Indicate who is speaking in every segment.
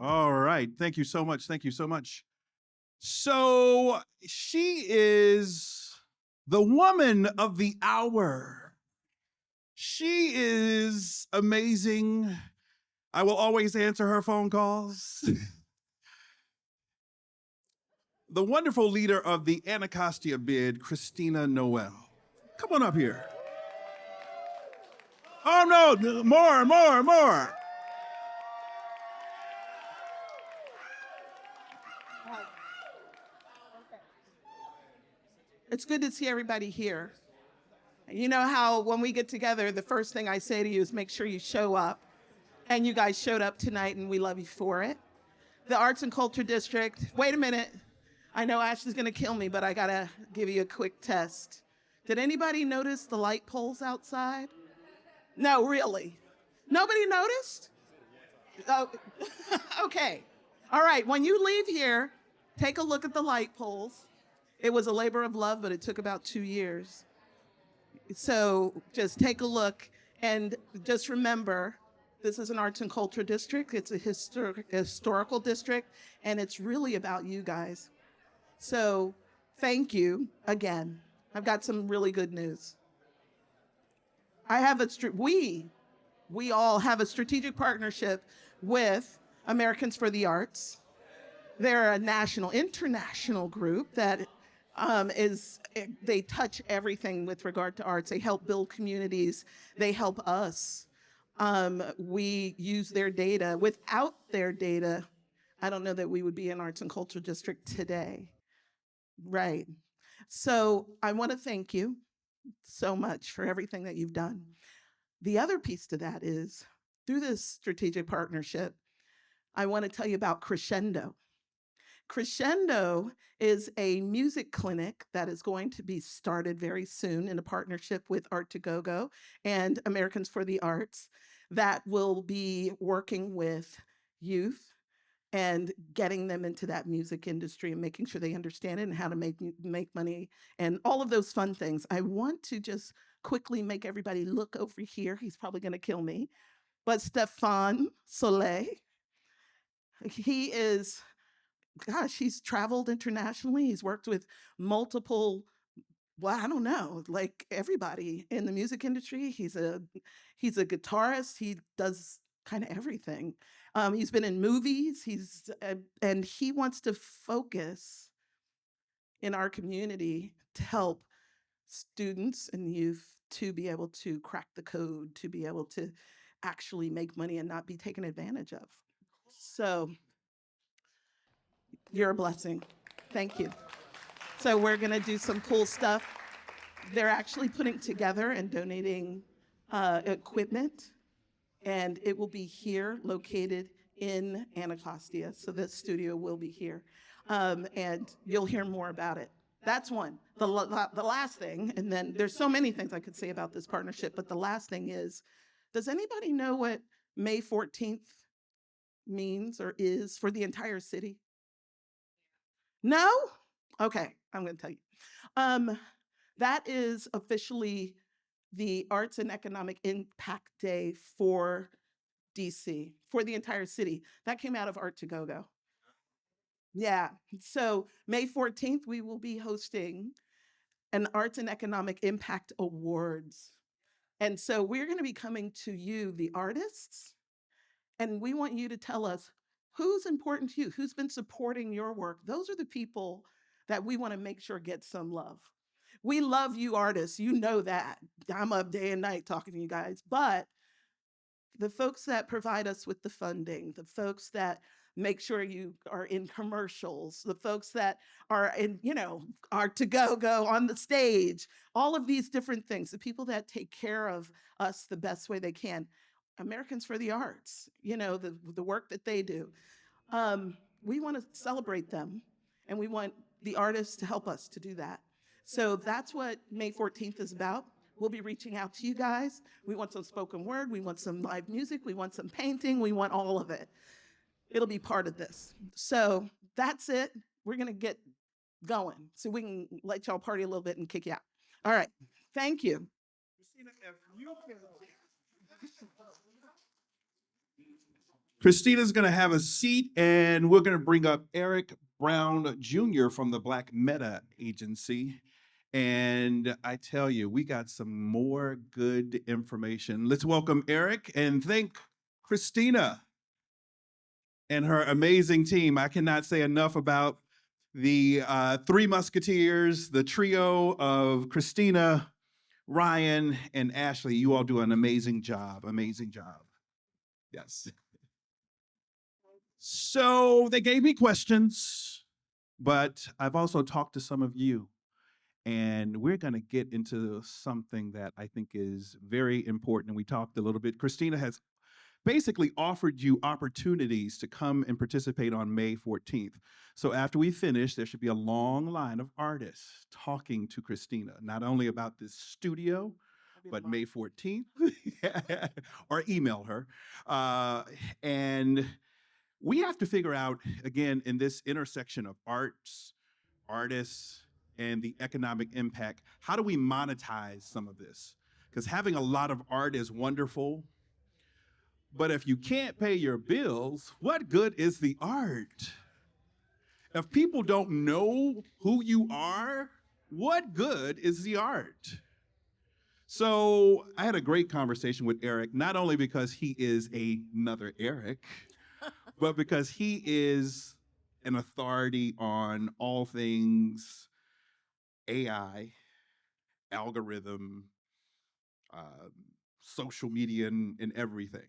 Speaker 1: All right. Thank you so much. Thank you so much. So she is the woman of the hour. She is amazing. I will always answer her phone calls. The wonderful leader of the Anacostia bid, Christina Noel. Come on up here. Oh no, more.
Speaker 2: It's good to see everybody here. You know how when we get together, the first thing I say to you is make sure you show up. And you guys showed up tonight, and we love you for it. The Arts and Culture District, wait a minute. I know Ashley's gonna kill me, but I gotta give you a quick test. Did anybody notice the light poles outside? No, really. Nobody noticed? Oh, okay. All right, when you leave here, take a look at the light poles. It was a labor of love, but it took about 2 years. So just take a look and just remember this is an arts and culture district. It's a historical district, and it's really about you guys. So thank you again. I've got some really good news. I have we all have a strategic partnership with Americans for the Arts. They're a national, international group that they touch everything with regard to arts. They help build communities. They help us. We use their data. Without their data, I don't know that we would be in Arts and Culture District today. Right. So I want to thank you so much for everything that you've done. The other piece to that is through this strategic partnership, I want to tell you about Crescendo. Crescendo is a music clinic that is going to be started very soon in a partnership with Art2Go and Americans for the Arts that will be working with youth and getting them into that music industry and making sure they understand it and how to make money and all of those fun things. I want to just quickly make everybody look over here. He's probably going to kill me. But Stefan Soleil, he is, gosh, he's traveled internationally. He's worked with multiple, well, I don't know, like everybody in the music industry. He's a guitarist. He does kind of everything. He's been in movies. And he wants to focus in our community to help students and youth to be able to crack the code, to be able to actually make money and not be taken advantage of. So you're a blessing. Thank you. So we're going to do some cool stuff. They're actually putting together and donating equipment, and it will be here located in Anacostia. So the studio will be here, and you'll hear more about it. That's one. The last thing, and then there's so many things I could say about this partnership, but the last thing is, does anybody know what May 14th means or is for the entire city? No? Okay, I'm going to tell you. Um, that is officially the Arts and Economic Impact Day for DC, for the entire city. That came out of Art2Go. Yeah. So May 14th, we will be hosting an Arts and Economic Impact Awards. And so we're going to be coming to you, the artists, and we want you to tell us who's important to you, who's been supporting your work. Those are the people that we want to make sure get some love. We love you artists, you know that. I'm up day and night talking to you guys, but the folks that provide us with the funding, the folks that make sure you are in commercials, the folks that are in, are to go on the stage, all of these different things, the people that take care of us the best way they can. Americans for the Arts, the work that they do. We want to celebrate them, and we want the artists to help us to do that. So that's what May 14th is about. We'll be reaching out to you guys. We want some spoken word. We want some live music. We want some painting. We want all of it. It'll be part of this. So that's it. We're going to get going so we can let y'all party a little bit and kick you out. All right. Thank you. Christina, if you can.
Speaker 1: Christina's going to have a seat, and we're going to bring up Eric Brown Jr. from the Black Meta Agency. And I tell you, we got some more good information. Let's welcome Eric and thank Christina and her amazing team. I cannot say enough about the Three Musketeers, the trio of Christina, Ryan, and Ashley. You all do an amazing job. Amazing job. Yes. So they gave me questions, but I've also talked to some of you, and we're going to get into something that I think is very important. And we talked a little bit. Christina has basically offered you opportunities to come and participate on May 14th. So after we finish, there should be a long line of artists talking to Christina, not only about this studio, but May 14th, or email her. And we have to figure out, again, in this intersection of arts, artists, and the economic impact, how do we monetize some of this? Because having a lot of art is wonderful, but if you can't pay your bills, what good is the art? If people don't know who you are, what good is the art? So I had a great conversation with Eric, not only because he is another Eric, but because he is an authority on all things AI, algorithm, uh, social media, and everything.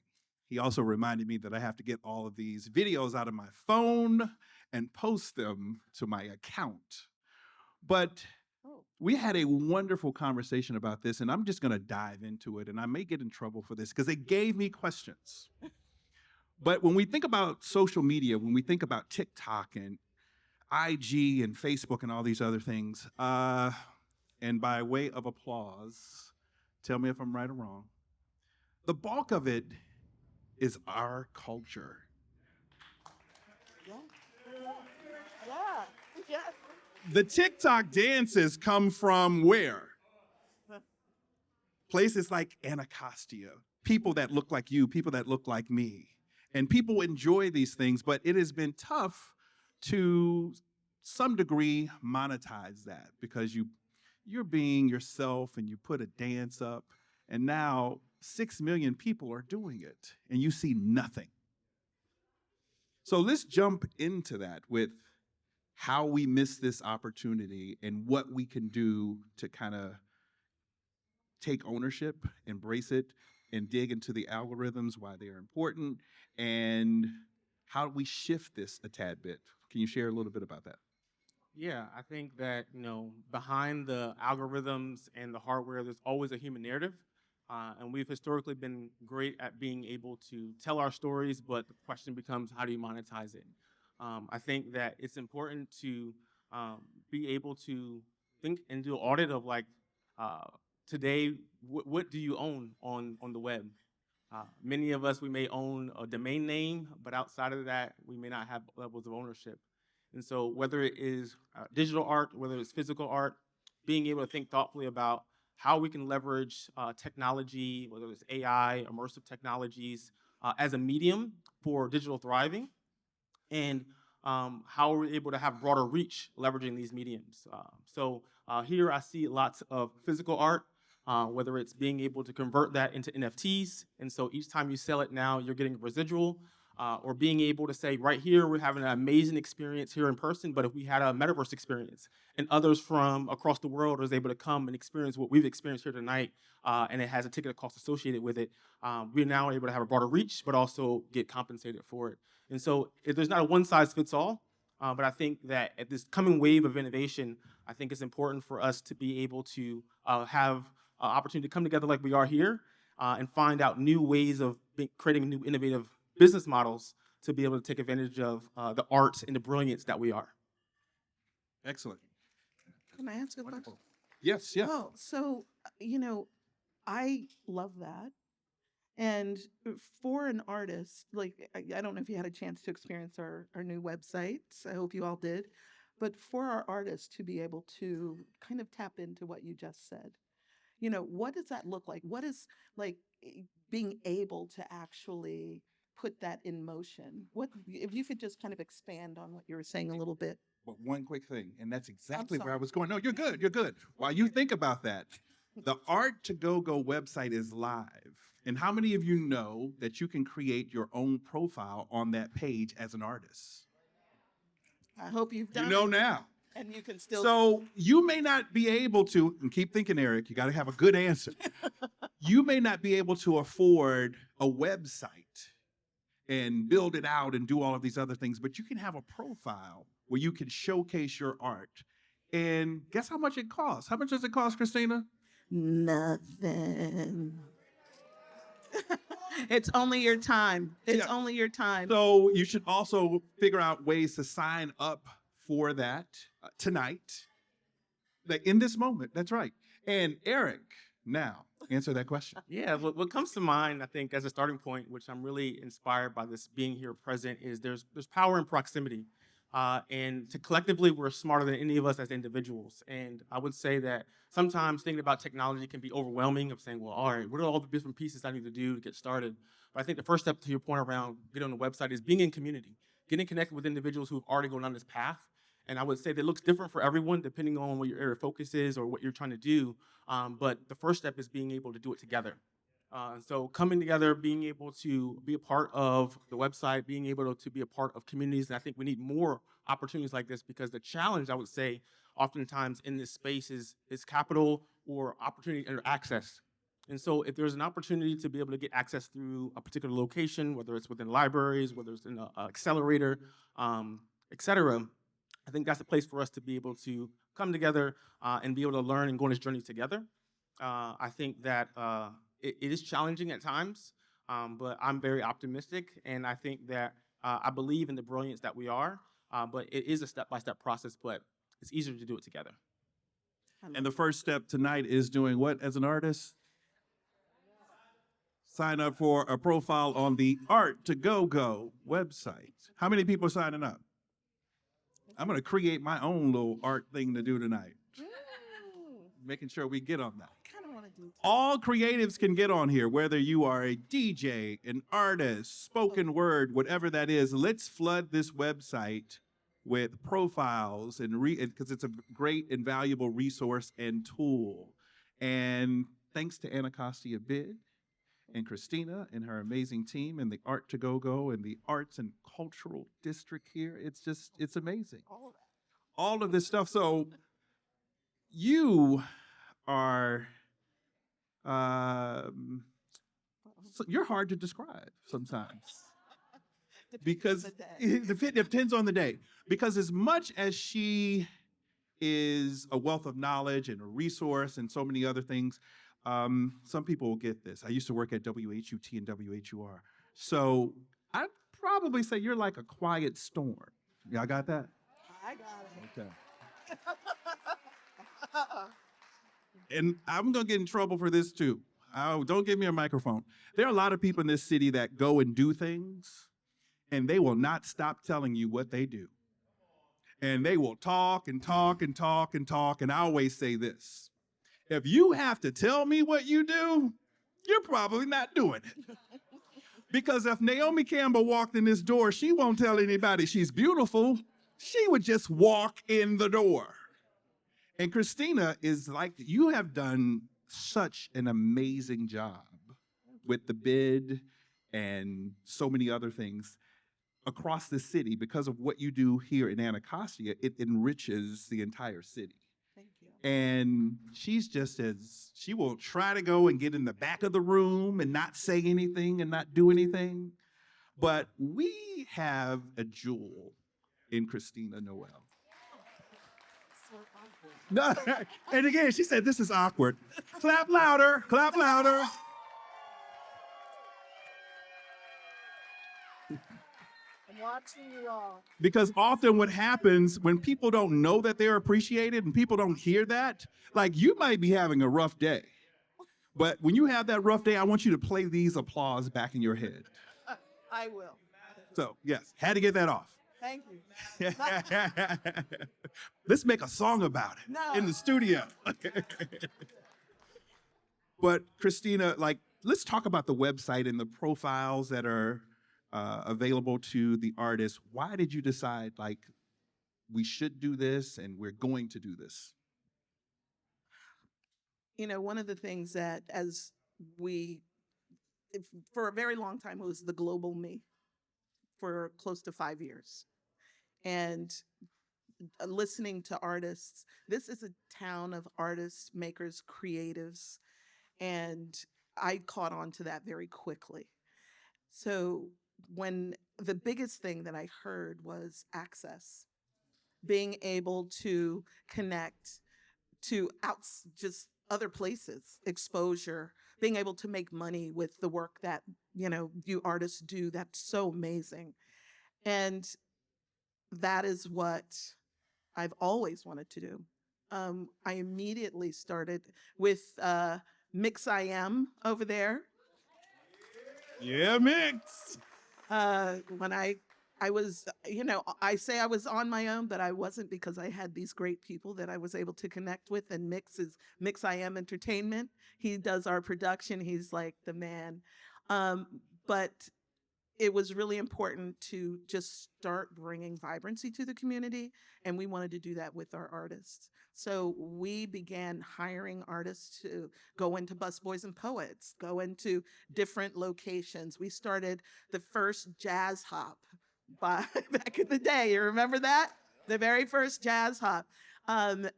Speaker 1: He also reminded me that I have to get all of these videos out of my phone and post them to my account. But we had a wonderful conversation about this, and I'm just going to dive into it. And I may get in trouble for this because they gave me questions. But when we think about social media, when we think about TikTok and IG and Facebook and all these other things, and by way of applause, tell me if I'm right or wrong, the bulk of it is our culture.
Speaker 2: Yeah. Yeah. Yes.
Speaker 1: The TikTok dances come from where? Places like Anacostia, people that look like you, people that look like me. And people enjoy these things, but it has been tough to some degree monetize that because you're being yourself and you put a dance up, and now 6 million people are doing it and you see nothing. So let's jump into that with how we miss this opportunity and what we can do to kind of take ownership, embrace it, and dig into the algorithms, why they are important, and how we shift this a tad bit. Can you share a little bit about that?
Speaker 3: Yeah, I think that behind the algorithms and the hardware, there's always a human narrative, and we've historically been great at being able to tell our stories. But the question becomes, how do you monetize it? I think that it's important to be able to think and do an audit of like uh, today, what do you own on the web? Many of us, we may own a domain name, but outside of that, we may not have levels of ownership. And so whether it is digital art, whether it's physical art, being able to think thoughtfully about how we can leverage technology, whether it's AI, immersive technologies, as a medium for digital thriving, and how we're able to have broader reach leveraging these mediums. Here I see lots of physical art, whether it's being able to convert that into NFTs. And so each time you sell it now, you're getting a residual. Or being able to say, right here, we're having an amazing experience here in person, but if we had a metaverse experience and others from across the world was able to come and experience what we've experienced here tonight, and it has a ticket cost associated with it, we're now able to have a broader reach, but also get compensated for it. And so there's not a one size fits all, but I think that at this coming wave of innovation, I think it's important for us to be able to have opportunity to come together like we are here and find out new ways of creating new innovative business models to be able to take advantage of the arts and the brilliance that we are.
Speaker 1: Excellent.
Speaker 2: Can I ask a question?
Speaker 1: Wonderful. Yes, yes.
Speaker 2: Oh, so, I love that. And for an artist, like, I don't know if you had a chance to experience our new websites. I hope you all did. But for our artists to be able to kind of tap into what you just said, what does that look like? What is like being able to actually put that in motion? What if you could just kind of expand on what you were saying a little bit?
Speaker 1: But one quick thing, and that's exactly where I
Speaker 2: sorry.
Speaker 1: was going. No, you're good. You're good. While you think about that, the Art to Go Go website is live. And how many of you know that you can create your own profile on that page as an artist?
Speaker 2: I hope you've
Speaker 1: You
Speaker 2: done
Speaker 1: know
Speaker 2: it,
Speaker 1: now.
Speaker 2: and you can still.
Speaker 1: So you may not be able to, and keep thinking, Eric, you got to have a good answer. You may not be able to afford a website and build it out and do all of these other things, but you can have a profile where you can showcase your art. And guess how much it costs? How much does it cost, Christina?
Speaker 2: Nothing. It's only your time. It's
Speaker 1: Yeah.
Speaker 2: only your time.
Speaker 1: So you should also figure out ways to sign up for that tonight, like in this moment. That's right. And Eric, now answer that question.
Speaker 3: Yeah, what comes to mind, I think, as a starting point, which I'm really inspired by this being here present, is there's power in proximity. And to collectively, we're smarter than any of us as individuals. And I would say that sometimes thinking about technology can be overwhelming of saying, well, all right, what are all the different pieces I need to do to get started? But I think the first step to your point around getting on the website is being in community, getting connected with individuals who have already gone on this path. And I would say that it looks different for everyone depending on what your area of focus is or what you're trying to do. But the first step is being able to do it together. So coming together, being able to be a part of the website, being able to be a part of communities, and I think we need more opportunities like this because the challenge, I would say, oftentimes in this space is capital or opportunity or access. And so if there's an opportunity to be able to get access through a particular location, whether it's within libraries, whether it's in an accelerator, et cetera, I think that's a place for us to be able to come together and be able to learn and go on this journey together. I think that it is challenging at times, but I'm very optimistic, and I think that I believe in the brilliance that we are, but it is a step-by-step process, but it's easier to do it together.
Speaker 1: And the first step tonight is doing what as an artist? Sign up for a profile on the Art to Go Go website. How many people are signing up? I'm going to create my own little art thing to do tonight. Making sure we get on that.
Speaker 2: kind of want to do.
Speaker 1: All creatives can get on here, whether you are a DJ, an artist, spoken word, whatever that is. Let's flood this website with profiles and because it's a great and valuable resource and tool. And thanks to Anacostia Bid and Christina and her amazing team and the Art to Go Go and the Arts and Cultural District here. It's amazing.
Speaker 2: All of that.
Speaker 1: All of this stuff. So you are, so you're hard to describe sometimes. Because
Speaker 2: Depends on the day.
Speaker 1: it depends on the day. Because as much as she is a wealth of knowledge and a resource and so many other things, some people will get this. I used to work at WHUT and WHUR. So I'd probably say you're like a quiet storm. Y'all got that?
Speaker 2: I got it.
Speaker 1: Okay. And I'm going to get in trouble for this too. Oh, don't give me a microphone. There are a lot of people in this city that go and do things, and they will not stop telling you what they do. And they will talk and talk and talk and talk. And I always say this: if you have to tell me what you do, you're probably not doing it. Because if Naomi Campbell walked in this door, she won't tell anybody she's beautiful. She would just walk in the door. And Christina is like, you have done such an amazing job with the bid and so many other things across the city. Because of what you do here in Anacostia, it enriches the entire city.
Speaker 2: Thank you.
Speaker 1: And she's just she will try to go and get in the back of the room and not say anything and not do anything. But we have a jewel in Christina Noel. No, and again, she said, this is awkward. Clap louder, clap louder.
Speaker 2: I'm watching you all.
Speaker 1: Because often what happens when people don't know that they're appreciated and people don't hear that, like you might be having a rough day. But when you have that rough day, I want you to play these applause back in your head.
Speaker 2: I will.
Speaker 1: So, yes, had to get that off.
Speaker 2: Thank you.
Speaker 1: Let's make a song about it
Speaker 2: No.
Speaker 1: in the studio. But Christina, like, let's talk about the website and the profiles that are available to the artists. Why did you decide, like, we should do this and we're going to do this?
Speaker 2: You know, one of the things that as we, for a very long time, it was the global me for close to 5 years. And listening to artists, this is a town of artists, makers, creatives. And I caught on to that very quickly. So when the biggest thing that I heard was access, being able to connect to just other places, exposure, being able to make money with the work that, you artists do, that's so amazing. And that is what I've always wanted to do. I immediately started with Mix I Am over there.
Speaker 1: Yeah, Mix.
Speaker 2: When I was, I say I was on my own, but I wasn't, because I had these great people that I was able to connect with. And Mix I Am Entertainment. He does our production. He's like the man. But it was really important to just start bringing vibrancy to the community. And we wanted to do that with our artists. So we began hiring artists to go into Busboys and Poets, go into different locations. We started the first jazz hop back in the day. You remember that? The very first jazz hop.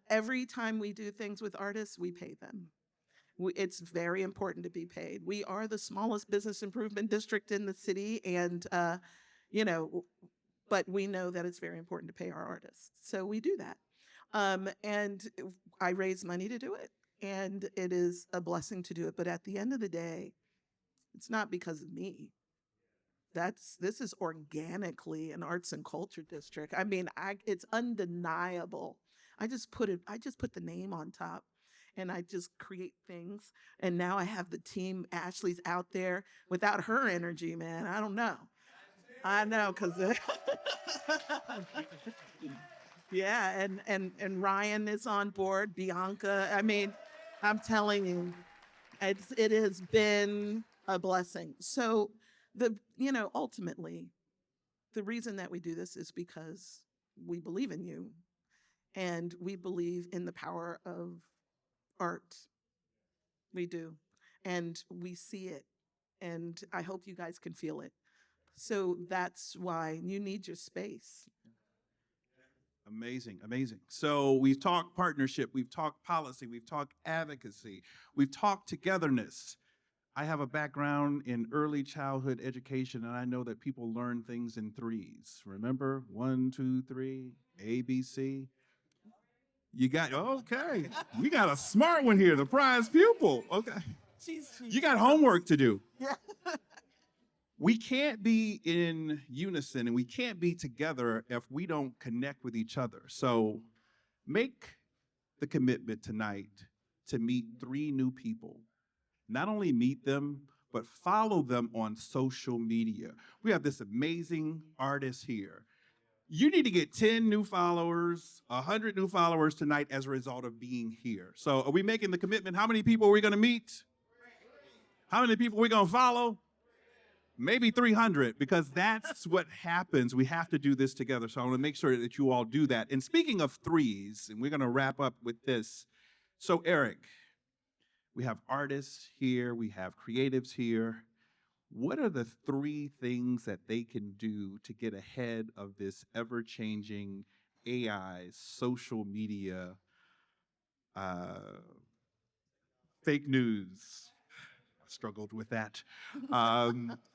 Speaker 2: Every time we do things with artists, we pay them. It's very important to be paid. We are the smallest business improvement district in the city, and but we know that it's very important to pay our artists, so we do that. And I raise money to do it, and it is a blessing to do it. But at the end of the day, it's not because of me. This is organically an arts and culture district. I mean, it's undeniable. I just put the name on top, and I just create things. And now I have the team. Ashley's out there. Without her energy, man, I don't know. I know, because yeah, and Ryan is on board. Bianca. I mean, I'm telling you, it has been a blessing. So ultimately, the reason that we do this is because we believe in you, and we believe in the power of art. We do. And we see it. And I hope you guys can feel it. So that's why you need your space.
Speaker 1: Amazing, amazing. So we've talked partnership, we've talked policy, we've talked advocacy, we've talked togetherness. I have a background in early childhood education, and I know that people learn things in threes. Remember? 1, 2, 3, ABC. You got, okay. We got a smart one here, the prize pupil. Okay. You got homework to do.
Speaker 2: Yeah.
Speaker 1: We can't be in unison and we can't be together if we don't connect with each other. So make the commitment tonight to meet 3 new people. Not only meet them, but follow them on social media. We have this amazing artist here. You need to get 10 new followers, 100 new followers tonight as a result of being here. So are we making the commitment? How many people are we going to meet? How many people are we going to follow? Maybe 300, because that's what happens. We have to do this together. So I want to make sure that you all do that. And speaking of threes, and we're going to wrap up with this. So Eric, we have artists here, we have creatives here. What are the 3 things that they can do to get ahead of this ever-changing AI, social media, fake news? I struggled with that.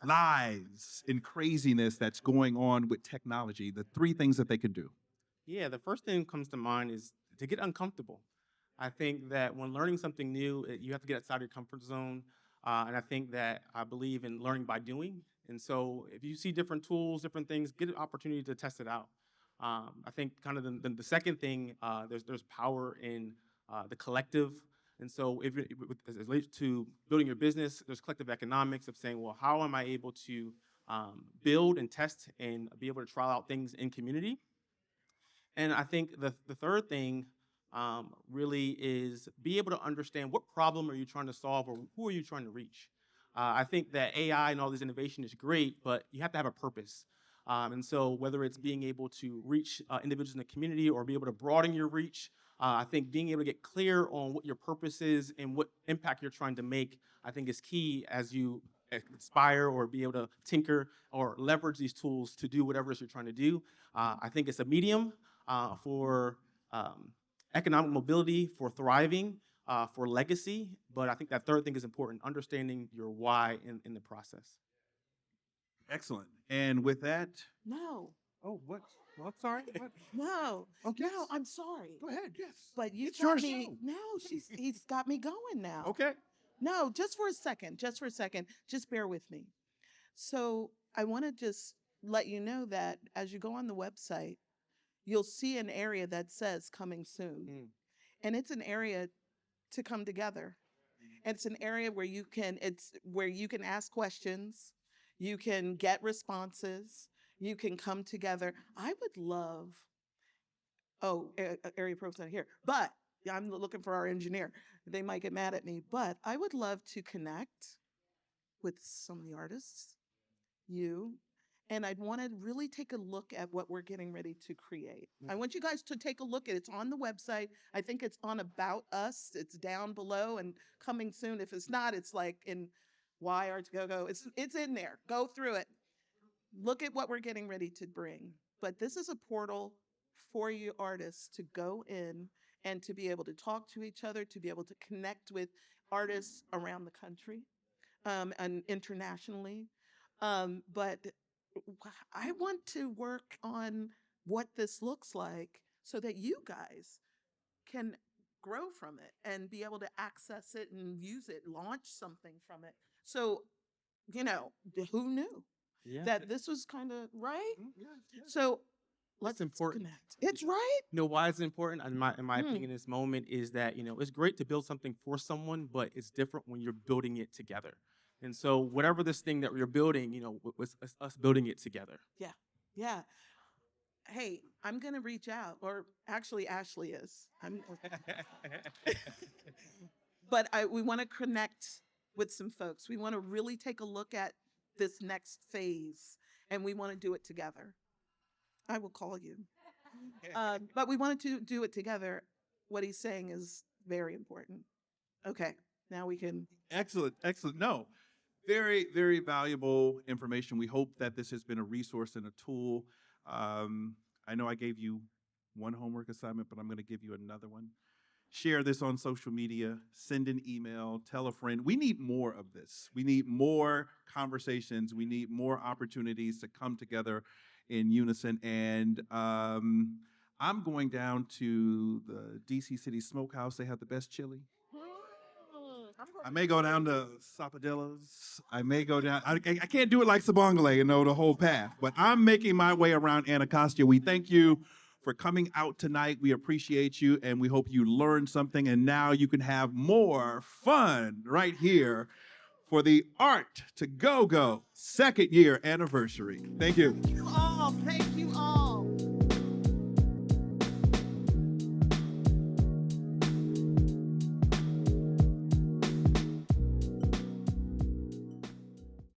Speaker 1: Lies and craziness that's going on with technology, the 3 things that they can do.
Speaker 3: Yeah, the first thing that comes to mind is to get uncomfortable. I think that when learning something new, you have to get outside your comfort zone. And I believe in learning by doing. And so if you see different tools, different things, get an opportunity to test it out. I think kind of the second thing, there's power in the collective. And so as it relates to building your business, there's collective economics of saying, well, how am I able to build and test and be able to trial out things in community? And I think the third thing really is be able to understand what problem are you trying to solve or who are you trying to reach. I think that AI and all this innovation is great, but you have to have a purpose. And so whether it's being able to reach individuals in the community or be able to broaden your reach, I think being able to get clear on what your purpose is and what impact you're trying to make, I think is key as you aspire or be able to tinker or leverage these tools to do whatever it is you're trying to do. I think it's a medium for economic mobility, for thriving, for legacy. But I think that third thing is important, understanding your why in the process.
Speaker 1: Excellent. And with that,
Speaker 2: No,
Speaker 1: oh, what? Well, sorry. What?
Speaker 2: no,
Speaker 1: Okay.
Speaker 2: no, I'm sorry.
Speaker 1: Go ahead. Yes.
Speaker 2: But you
Speaker 1: It's your
Speaker 2: got me.
Speaker 1: show.
Speaker 2: No, he's got me going now.
Speaker 1: Okay.
Speaker 2: No, just for a second, just bear with me. So I want to just let you know that as you go on the website, you'll see an area that says coming soon. And it's an area to come together. And it's an area where you can ask questions, you can get responses, you can come together. I would love, area pro's not here, but I'm looking for our engineer. They might get mad at me, but I would love to connect with some of the artists, you, and I'd want to really take a look at what we're getting ready to create. I want you guys to take a look at it. It's on the website. I think it's on About Us. It's down below and coming soon. If it's not, it's like in Why Arts Go Go. It's in there. Go through it. Look at what we're getting ready to bring. But this is a portal for you artists to go in and to be able to talk to each other, to be able to connect with artists around the country and internationally. But I want to work on what this looks like so that you guys can grow from it and be able to access it and use it, launch something from it. So, who knew
Speaker 3: Yeah.
Speaker 2: that this was kind of right?
Speaker 1: Yes.
Speaker 2: So let's
Speaker 3: important.
Speaker 2: connect. It's right.
Speaker 3: You know why it's important, in my opinion, in this moment, is that it's great to build something for someone, but it's different when you're building it together. And so whatever this thing that we're building, was us building it together.
Speaker 2: Yeah. Hey, I'm gonna reach out, or actually Ashley is. But we want to connect with some folks. We want to really take a look at this next phase, and we want to do it together. I will call you. But we wanted to do it together. What he's saying is very important. Okay, now we can.
Speaker 1: Excellent. No, very, very valuable information. We hope that this has been a resource and a tool. I know I gave you one homework assignment, but I'm going to give you another one. Share this on social media, send an email, tell a friend. We need more of this. We need more conversations. We need more opportunities to come together in unison. And I'm going down to the DC City Smokehouse. They have the best chili. I may go down to Sapadilla's. I may go down. I can't do it like Sabongale, the whole path. But I'm making my way around Anacostia. We thank you for coming out tonight. We appreciate you, and we hope you learned something. And now you can have more fun right here for the Art to Go Go 2nd year anniversary. Thank you.
Speaker 2: Oh, thank